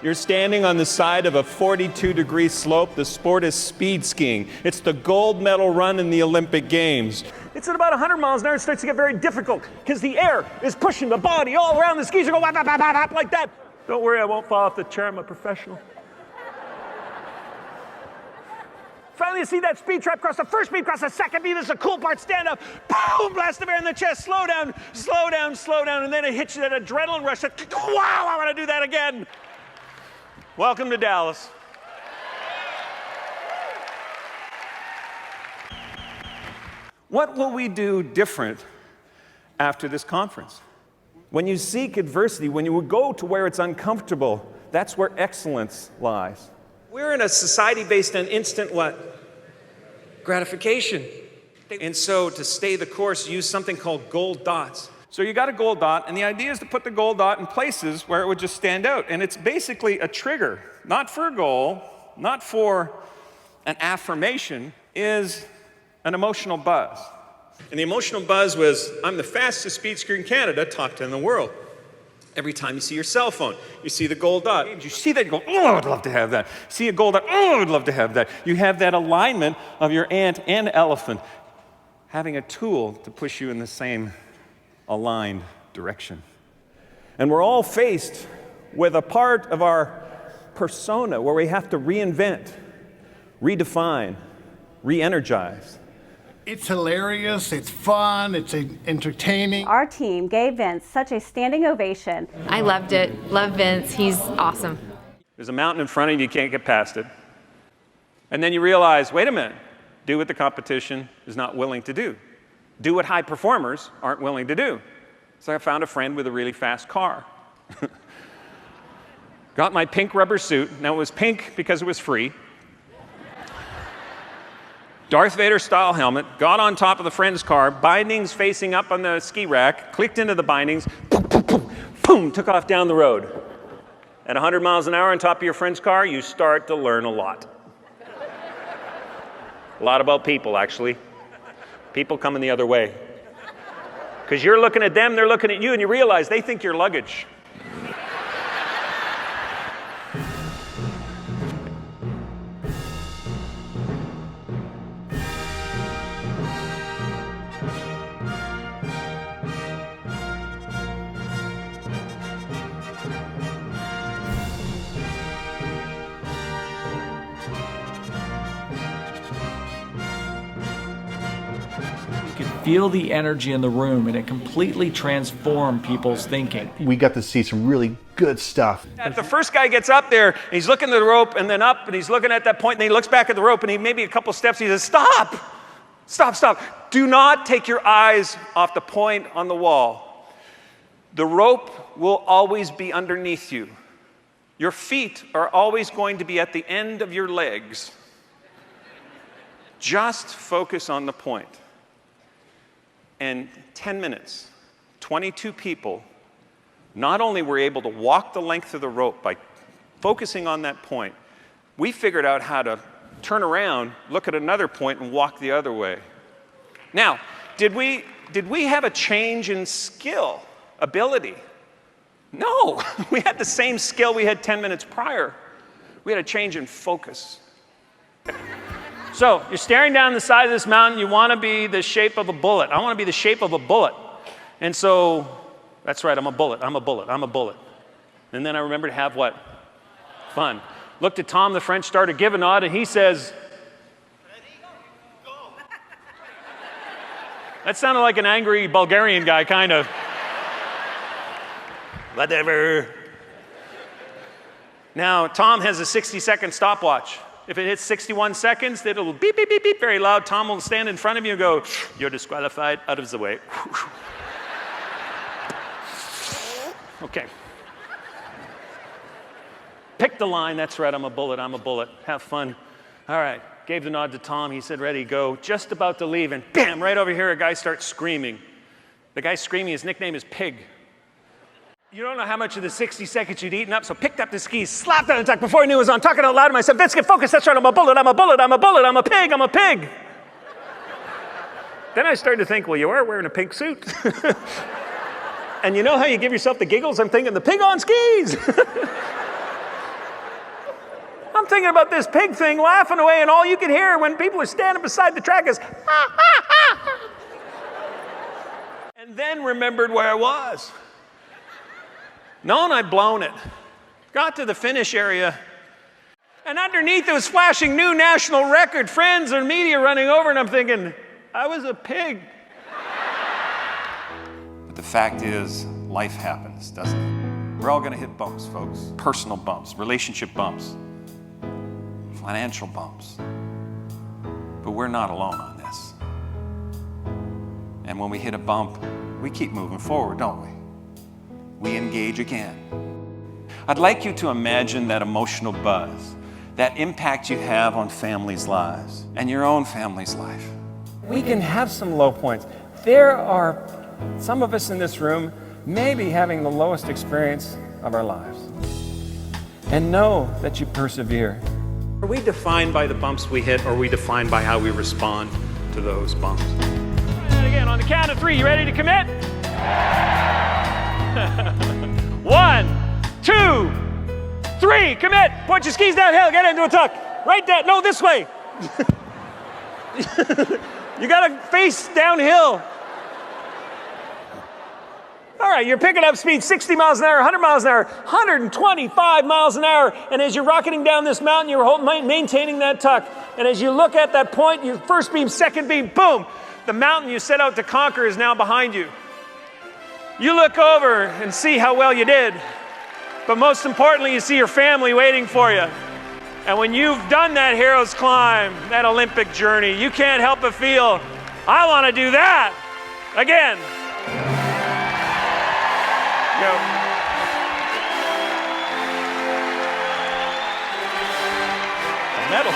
You're standing on the side of a 42-degree slope. The sport is speed skiing. It's the gold medal run in the Olympic Games. It's at about 100 miles an hour. It starts to get very difficult because the air is pushing the body all around. The skis are going whap, whap, whap, whap, like that. Don't worry, I won't fall off the chair. I'm a professional. Finally, you see that speed trap cross the first beat, cross the second beat. This is the cool part. Stand up. Boom! Blast the air in the chest. Slow down, slow down, slow down. And then it hits you that adrenaline rush. Wow, I want to do that again. Welcome to Dallas. What will we do different after this conference? When you seek adversity, when you go to where it's uncomfortable, that's where excellence lies. We're in a society based on instant what? Gratification. And so to stay the course, use something called gold dots. So you got a gold dot, and the idea is to put the gold dot in places where it would just stand out. And it's basically a trigger, not for a goal, not for an affirmation, is an emotional buzz. And the emotional buzz was, I'm the fastest speed skier in Canada, top 10 in the world. Every time you see your cell phone, you see the gold dot. You see that, you go, oh, I'd love to have that. See a gold dot, oh, I'd love to have that. You have that alignment of your ant and elephant having a tool to push you in the same aligned direction. And we're all faced with a part of our persona where we have to reinvent, redefine, re-energize. It's hilarious, it's fun, it's entertaining. Our team gave Vince such a standing ovation. I loved it. Love Vince. He's awesome. There's a mountain in front of you, you can't get past it. And then you realize, wait a minute, do what the competition is not willing to do. Do what high performers aren't willing to do. So I found a friend with a really fast car. Got my pink rubber suit. Now it was pink because it was free. Darth Vader style helmet, got on top of the friend's car, bindings facing up on the ski rack, clicked into the bindings, boom, boom, boom, boom, took off down the road. At 100 miles an hour on top of your friend's car, you start to learn a lot. A lot about people, actually. People coming the other way. Because you're looking at them, they're looking at you, and you realize they think you're luggage. Feel the energy in the room, and it completely transformed people's thinking. We got to see some really good stuff. The first guy gets up there, and he's looking at the rope, and then up, and he's looking at that point, and then he looks back at the rope, and he maybe a couple steps, he says, stop! Stop, stop. Do not take your eyes off the point on the wall. The rope will always be underneath you. Your feet are always going to be at the end of your legs. Just focus on the point. And 10 minutes, 22 people not only were able to walk the length of the rope by focusing on that point, we figured out how to turn around, look at another point, and walk the other way. Now, did we have a change in skill, ability? No, we had the same skill we had 10 minutes prior. We had a change in focus. So you're staring down the side of this mountain. You want to be the shape of a bullet. I want to be the shape of a bullet. And so, that's right, I'm a bullet, I'm a bullet, I'm a bullet. And then I remember to have what? Fun. Looked at Tom, the French starter, give a nod, and he says, ready, go. That sounded like an angry Bulgarian guy, kind of. Whatever. Now, Tom has a 60-second stopwatch. If it hits 61 seconds, it'll beep, beep, beep, beep, very loud. Tom will stand in front of you and go, you're disqualified, out of the way. Okay. Pick the line, that's right, I'm a bullet, I'm a bullet. Have fun. All right, gave the nod to Tom. He said, ready, go. Just about to leave, and bam, right over here, a guy starts screaming. The guy screaming, his nickname is Pig. You don't know how much of the 60 seconds you'd eaten up, so picked up the skis, slapped on the deck before I knew it was on, talking out loud to myself, Vince, get focused, that's right, I'm a bullet, I'm a bullet, I'm a bullet, I'm a pig, I'm a pig. Then I started to think, well, you are wearing a pink suit. And you know how you give yourself the giggles? I'm thinking, the pig on skis. thinking about this pig thing, laughing away, and all you could hear when people were standing beside the track is, and then remembered where I was. Known I'd blown it. Got to the finish area, and underneath it was flashing new national record. Friends and media running over, and I'm thinking, I was a pig. But the fact is, life happens, doesn't it? We're all gonna hit bumps, folks. Personal bumps, relationship bumps, financial bumps. But we're not alone on this. And when we hit a bump, we keep moving forward, don't we? We engage again. I'd like you to imagine that emotional buzz, that impact you have on families' lives and your own family's life. We can have some low points. There are some of us in this room maybe having the lowest experience of our lives. And know that you persevere. Are we defined by the bumps we hit, or are we defined by how we respond to those bumps? And again, on the count of 3, you ready to commit? 1, 2, 3, commit. Point your skis downhill, get into a tuck. Right there, no, this way. You gotta face downhill. All right, you're picking up speed, 60 miles an hour, 100 miles an hour, 125 miles an hour. And as you're rocketing down this mountain, you're maintaining that tuck. And as you look at that point, you first beam, second beam, boom. The mountain you set out to conquer is now behind you. You look over and see how well you did. But most importantly, you see your family waiting for you. And when you've done that hero's climb, that Olympic journey, you can't help but feel, I want to do that again. Go. A medal.